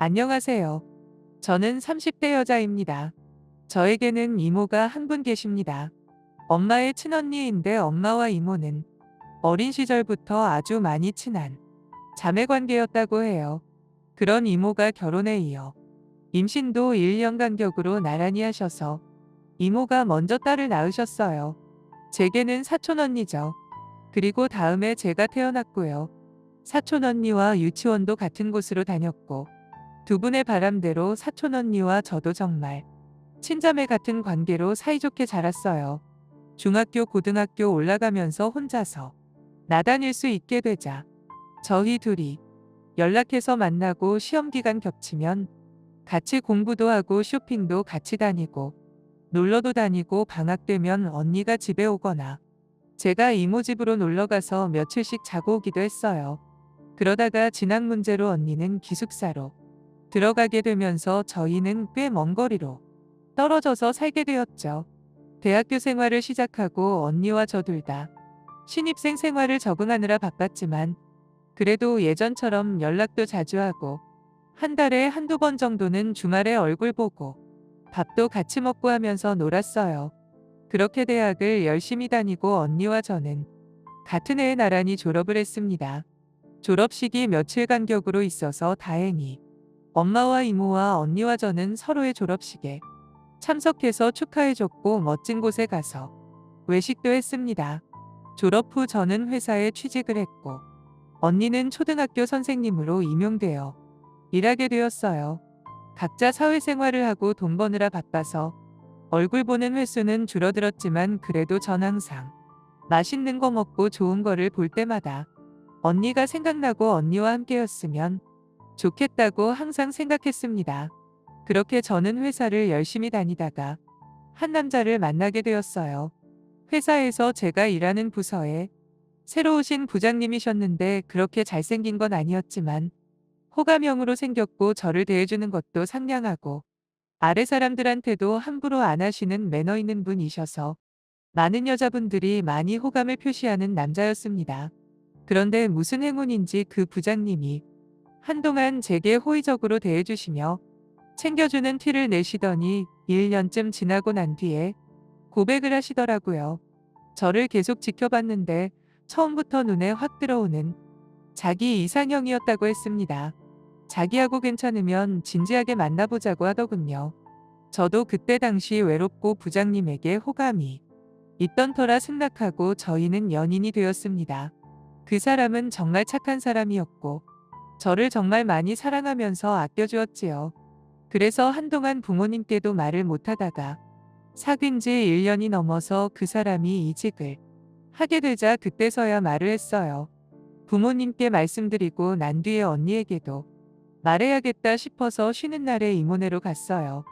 안녕하세요. 저는 30대 여자입니다. 저에게는 이모가 한 분 계십니다. 엄마의 친언니인데 엄마와 이모는 어린 시절부터 아주 많이 친한 자매 관계였다고 해요. 그런 이모가 결혼에 이어 임신도 1년 간격으로 나란히 하셔서 이모가 먼저 딸을 낳으셨어요. 제게는 사촌 언니죠. 그리고 다음에 제가 태어났고요. 사촌 언니와 유치원도 같은 곳으로 다녔고 두 분의 바람대로 사촌 언니와 저도 정말 친자매 같은 관계로 사이좋게 자랐어요. 중학교, 고등학교 올라가면서 혼자서 나다닐 수 있게 되자 저희 둘이 연락해서 만나고 시험 기간 겹치면 같이 공부도 하고 쇼핑도 같이 다니고 놀러도 다니고 방학 되면 언니가 집에 오거나 제가 이모 집으로 놀러 가서 며칠씩 자고 오기도 했어요. 그러다가 진학 문제로 언니는 기숙사로 들어가게 되면서 저희는 꽤 먼 거리로 떨어져서 살게 되었죠. 대학교 생활을 시작하고 언니와 저 둘 다 신입생 생활을 적응하느라 바빴지만 그래도 예전처럼 연락도 자주 하고 한 달에 한두 번 정도는 주말에 얼굴 보고 밥도 같이 먹고 하면서 놀았어요. 그렇게 대학을 열심히 다니고 언니와 저는 같은 해에 나란히 졸업을 했습니다. 졸업식이 며칠 간격으로 있어서 다행히 엄마와 이모와 언니와 저는 서로의 졸업식에 참석해서 축하해줬고 멋진 곳에 가서 외식도 했습니다. 졸업 후 저는 회사에 취직을 했고 언니는 초등학교 선생님으로 임용되어 일하게 되었어요. 각자 사회생활을 하고 돈 버느라 바빠서 얼굴 보는 횟수는 줄어들었지만 그래도 전 항상 맛있는 거 먹고 좋은 거를 볼 때마다 언니가 생각나고 언니와 함께였으면 좋겠다고 항상 생각했습니다. 그렇게 저는 회사를 열심히 다니다가 한 남자를 만나게 되었어요. 회사에서 제가 일하는 부서에 새로 오신 부장님이셨는데 그렇게 잘생긴 건 아니었지만 호감형으로 생겼고 저를 대해주는 것도 상냥하고 아래 사람들한테도 함부로 안 하시는 매너 있는 분이셔서 많은 여자분들이 많이 호감을 표시하는 남자였습니다. 그런데 무슨 행운인지 그 부장님이 한동안 제게 호의적으로 대해주시며 챙겨주는 티를 내시더니 1년쯤 지나고 난 뒤에 고백을 하시더라고요. 저를 계속 지켜봤는데 처음부터 눈에 확 들어오는 자기 이상형이었다고 했습니다. 자기하고 괜찮으면 진지하게 만나보자고 하더군요. 저도 그때 당시 외롭고 부장님에게 호감이 있던 터라 승낙하고 저희는 연인이 되었습니다. 그 사람은 정말 착한 사람이었고 저를 정말 많이 사랑하면서 아껴주었지요. 그래서 한동안 부모님께도 말을 못하다가 사귄 지 1년이 넘어서 그 사람이 이직을 하게 되자 그때서야 말을 했어요. 부모님께 말씀드리고 난 뒤에 언니에게도 말해야겠다 싶어서 쉬는 날에 이모네로 갔어요.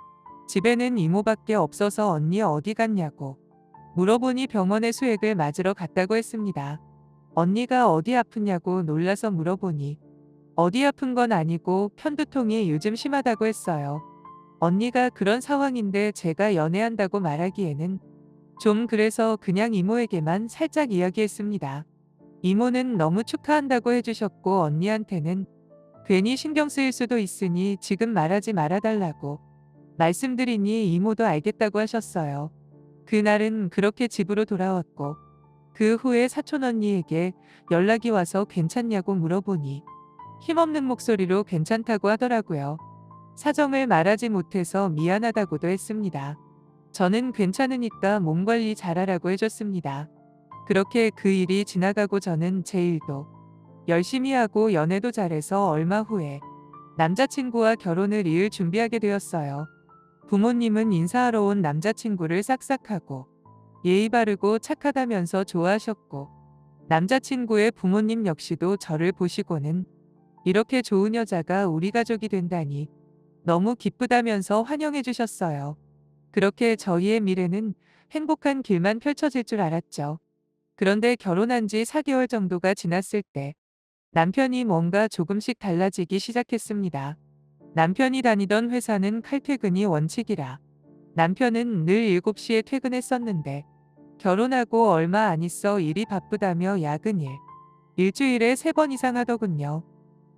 집에는 이모밖에 없어서 언니 어디 갔냐고 물어보니 병원에 수액을 맞으러 갔다고 했습니다. 언니가 어디 아프냐고 놀라서 물어보니 어디 아픈 건 아니고 편두통이 요즘 심하다고 했어요. 언니가 그런 상황인데 제가 연애한다고 말하기에는 좀 그래서 그냥 이모에게만 살짝 이야기했습니다. 이모는 너무 축하한다고 해주셨고 언니한테는 괜히 신경 쓰일 수도 있으니 지금 말하지 말아달라고 말씀드리니 이모도 알겠다고 하셨어요. 그날은 그렇게 집으로 돌아왔고 그 후에 사촌 언니에게 연락이 와서 괜찮냐고 물어보니 힘없는 목소리로 괜찮다고 하더라고요. 사정을 말하지 못해서 미안하다고도 했습니다. 저는 괜찮으니까 몸 관리 잘하라고 해줬습니다. 그렇게 그 일이 지나가고 저는 제 일도 열심히 하고 연애도 잘해서 얼마 후에 남자친구와 결혼을 이을 준비하게 되었어요. 부모님은 인사하러 온 남자친구를 싹싹하고 예의 바르고 착하다면서 좋아하셨고 남자친구의 부모님 역시도 저를 보시고는 이렇게 좋은 여자가 우리 가족이 된다니 너무 기쁘다면서 환영해 주셨어요. 그렇게 저희의 미래는 행복한 길만 펼쳐질 줄 알았죠. 그런데 결혼한 지 4개월 정도가 지났을 때 남편이 뭔가 조금씩 달라지기 시작했습니다. 남편이 다니던 회사는 칼퇴근이 원칙이라 남편은 늘 7시에 퇴근했었는데 결혼하고 얼마 안 있어 일이 바쁘다며 야근일 일주일에 3번 이상 하더군요.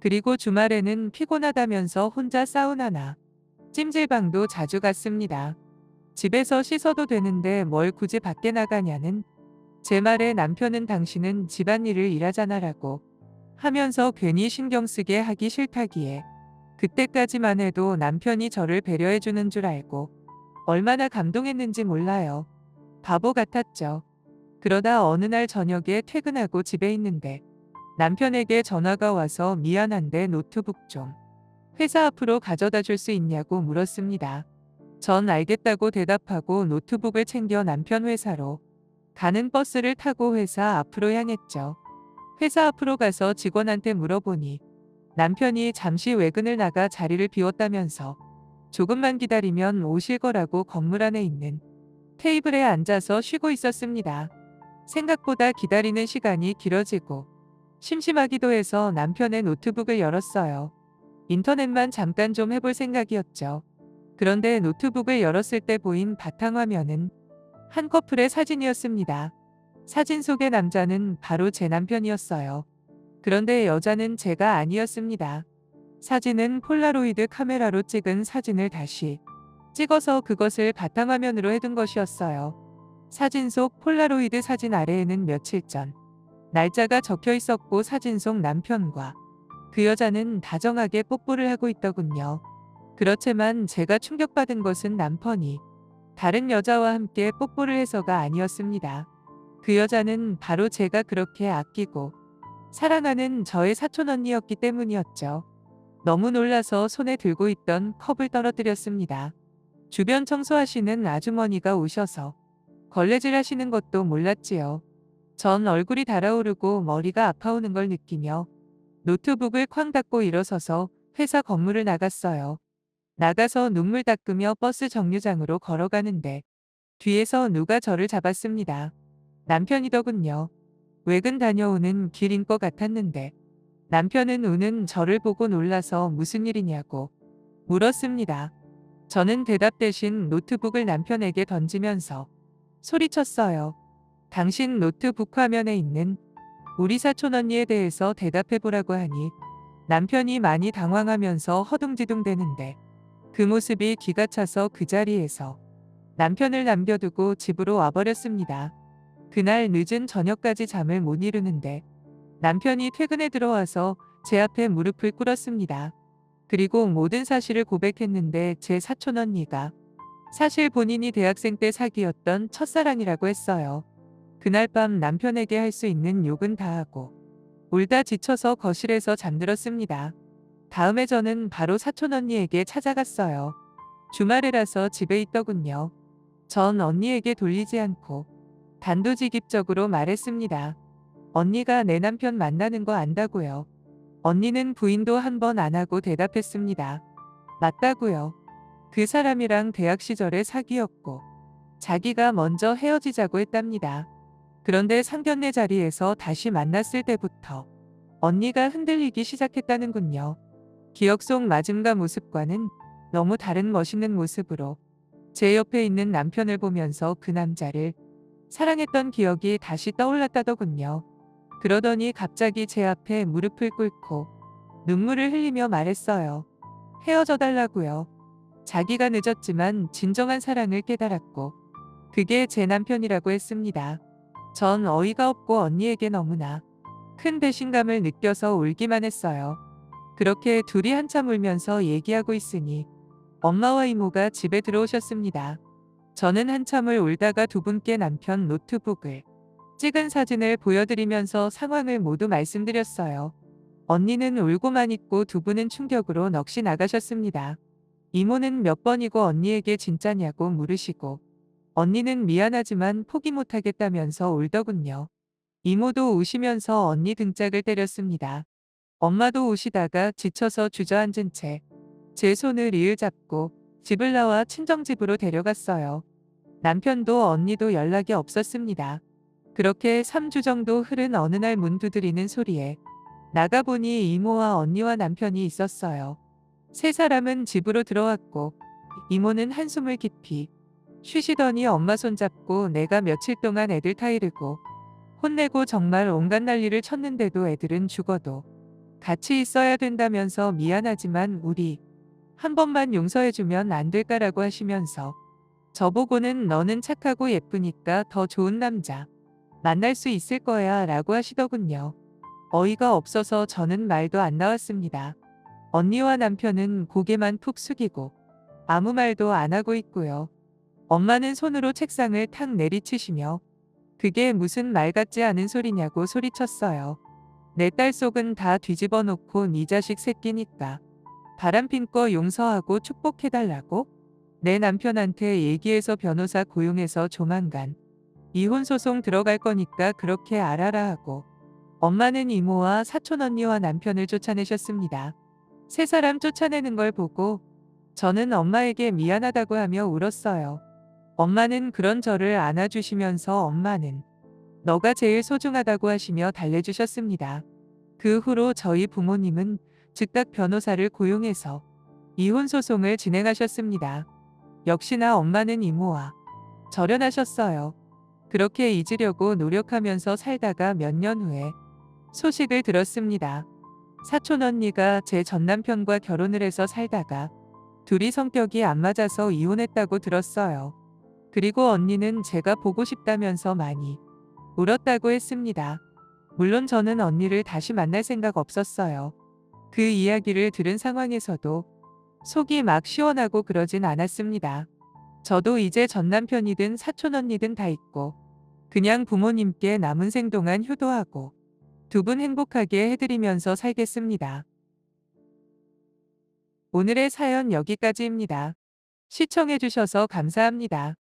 그리고 주말에는 피곤하다면서 혼자 사우나나 찜질방도 자주 갔습니다. 집에서 씻어도 되는데 뭘 굳이 밖에 나가냐는 제 말에 남편은 당신은 집안일을 일하잖아라고 하면서 괜히 신경 쓰게 하기 싫다기에 그때까지만 해도 남편이 저를 배려해주는 줄 알고 얼마나 감동했는지 몰라요. 바보 같았죠. 그러다 어느 날 저녁에 퇴근하고 집에 있는데 남편에게 전화가 와서 미안한데 노트북 좀 회사 앞으로 가져다 줄 수 있냐고 물었습니다. 전 알겠다고 대답하고 노트북을 챙겨 남편 회사로 가는 버스를 타고 회사 앞으로 향했죠. 회사 앞으로 가서 직원한테 물어보니 남편이 잠시 외근을 나가 자리를 비웠다면서 조금만 기다리면 오실 거라고 건물 안에 있는 테이블에 앉아서 쉬고 있었습니다. 생각보다 기다리는 시간이 길어지고 심심하기도 해서 남편의 노트북을 열었어요. 인터넷만 잠깐 좀 해볼 생각이었죠. 그런데 노트북을 열었을 때 보인 바탕화면은 한 커플의 사진이었습니다. 사진 속의 남자는 바로 제 남편이었어요. 그런데 여자는 제가 아니었습니다. 사진은 폴라로이드 카메라로 찍은 사진을 다시 찍어서 그것을 바탕화면으로 해둔 것이었어요. 사진 속 폴라로이드 사진 아래에는 며칠 전 날짜가 적혀 있었고 사진 속 남편과 그 여자는 다정하게 뽀뽀를 하고 있더군요. 그렇지만 제가 충격받은 것은 남편이 다른 여자와 함께 뽀뽀를 해서가 아니었습니다. 그 여자는 바로 제가 그렇게 아끼고 사랑하는 저의 사촌 언니였기 때문이었죠. 너무 놀라서 손에 들고 있던 컵을 떨어뜨렸습니다. 주변 청소하시는 아주머니가 오셔서 걸레질 하시는 것도 몰랐지요. 전 얼굴이 달아오르고 머리가 아파오는 걸 느끼며 노트북을 쾅 닫고 일어서서 회사 건물을 나갔어요. 나가서 눈물 닦으며 버스 정류장으로 걸어가는데 뒤에서 누가 저를 잡았습니다. 남편이더군요. 외근 다녀오는 길인 것 같았는데 남편은 우는 저를 보고 놀라서 무슨 일이냐고 물었습니다. 저는 대답 대신 노트북을 남편에게 던지면서 소리쳤어요. 당신 노트북 화면에 있는 우리 사촌 언니에 대해서 대답해보라고 하니 남편이 많이 당황하면서 허둥지둥대는데 그 모습이 기가 차서 그 자리에서 남편을 남겨두고 집으로 와버렸습니다. 그날 늦은 저녁까지 잠을 못 이루는데 남편이 퇴근에 들어와서 제 앞에 무릎을 꿇었습니다. 그리고 모든 사실을 고백했는데 제 사촌 언니가 사실 본인이 대학생 때 사귀었던 첫사랑이라고 했어요. 그날 밤 남편에게 할 수 있는 욕은 다 하고 울다 지쳐서 거실에서 잠들었습니다. 다음에 저는 바로 사촌 언니에게 찾아갔어요. 주말이라서 집에 있더군요. 전 언니에게 돌리지 않고 단도직입적으로 말했습니다. 언니가 내 남편 만나는 거 안다고요. 언니는 부인도 한 번 안 하고 대답했습니다. 맞다고요. 그 사람이랑 대학 시절에 사귀었고 자기가 먼저 헤어지자고 했답니다. 그런데 상견례 자리에서 다시 만났을 때부터 언니가 흔들리기 시작했다는군요. 기억 속 마즘과 모습과는 너무 다른 멋있는 모습으로 제 옆에 있는 남편을 보면서 그 남자를 사랑했던 기억이 다시 떠올랐다더군요. 그러더니 갑자기 제 앞에 무릎을 꿇고 눈물을 흘리며 말했어요. 헤어져 달라고요. 자기가 늦었지만 진정한 사랑을 깨달았고 그게 제 남편이라고 했습니다. 전 어이가 없고 언니에게 너무나 큰 배신감을 느껴서 울기만 했어요. 그렇게 둘이 한참 울면서 얘기하고 있으니 엄마와 이모가 집에 들어오셨습니다. 저는 한참을 울다가 두 분께 남편 노트북을 찍은 사진을 보여드리면서 상황을 모두 말씀드렸어요. 언니는 울고만 있고 두 분은 충격으로 넋이 나가셨습니다. 이모는 몇 번이고 언니에게 진짜냐고 물으시고 언니는 미안하지만 포기 못하겠다면서 울더군요. 이모도 우시면서 언니 등짝을 때렸습니다. 엄마도 우시다가 지쳐서 주저앉은 채 제 손을 이을 잡고 집을 나와 친정집으로 데려갔어요. 남편도 언니도 연락이 없었습니다. 그렇게 3주 정도 흐른 어느 날 문 두드리는 소리에 나가보니 이모와 언니와 남편이 있었어요. 세 사람은 집으로 들어왔고 이모는 한숨을 깊이 쉬시더니 엄마 손잡고 내가 며칠 동안 애들 타이르고 혼내고 정말 온갖 난리를 쳤는데도 애들은 죽어도 같이 있어야 된다면서 미안하지만 우리 한 번만 용서해주면 안 될까라고 하시면서 저보고는 너는 착하고 예쁘니까 더 좋은 남자 만날 수 있을 거야 라고 하시더군요. 어이가 없어서 저는 말도 안 나왔습니다. 언니와 남편은 고개만 푹 숙이고 아무 말도 안 하고 있고요. 엄마는 손으로 책상을 탁 내리치시며 그게 무슨 말 같지 않은 소리냐고 소리쳤어요. 내 딸 속은 다 뒤집어 놓고 네 자식 새끼니까 바람핀 거 용서하고 축복해달라고? 내 남편한테 얘기해서 변호사 고용해서 조만간 이혼 소송 들어갈 거니까 그렇게 알아라 하고 엄마는 이모와 사촌 언니와 남편을 쫓아내셨습니다. 세 사람 쫓아내는 걸 보고 저는 엄마에게 미안하다고 하며 울었어요. 엄마는 그런 저를 안아주시면서 엄마는 너가 제일 소중하다고 하시며 달래주셨습니다. 그 후로 저희 부모님은 즉각 변호사를 고용해서 이혼 소송을 진행하셨습니다. 역시나 엄마는 이모와 절연하셨어요. 그렇게 잊으려고 노력하면서 살다가 몇 년 후에 소식을 들었습니다. 사촌 언니가 제 전남편과 결혼을 해서 살다가 둘이 성격이 안 맞아서 이혼했다고 들었어요. 그리고 언니는 제가 보고 싶다면서 많이 울었다고 했습니다. 물론 저는 언니를 다시 만날 생각 없었어요. 그 이야기를 들은 상황에서도 속이 막 시원하고 그러진 않았습니다. 저도 이제 전남편이든 사촌 언니든 다 있고 그냥 부모님께 남은 생 동안 효도하고 두 분 행복하게 해드리면서 살겠습니다. 오늘의 사연 여기까지입니다. 시청해주셔서 감사합니다.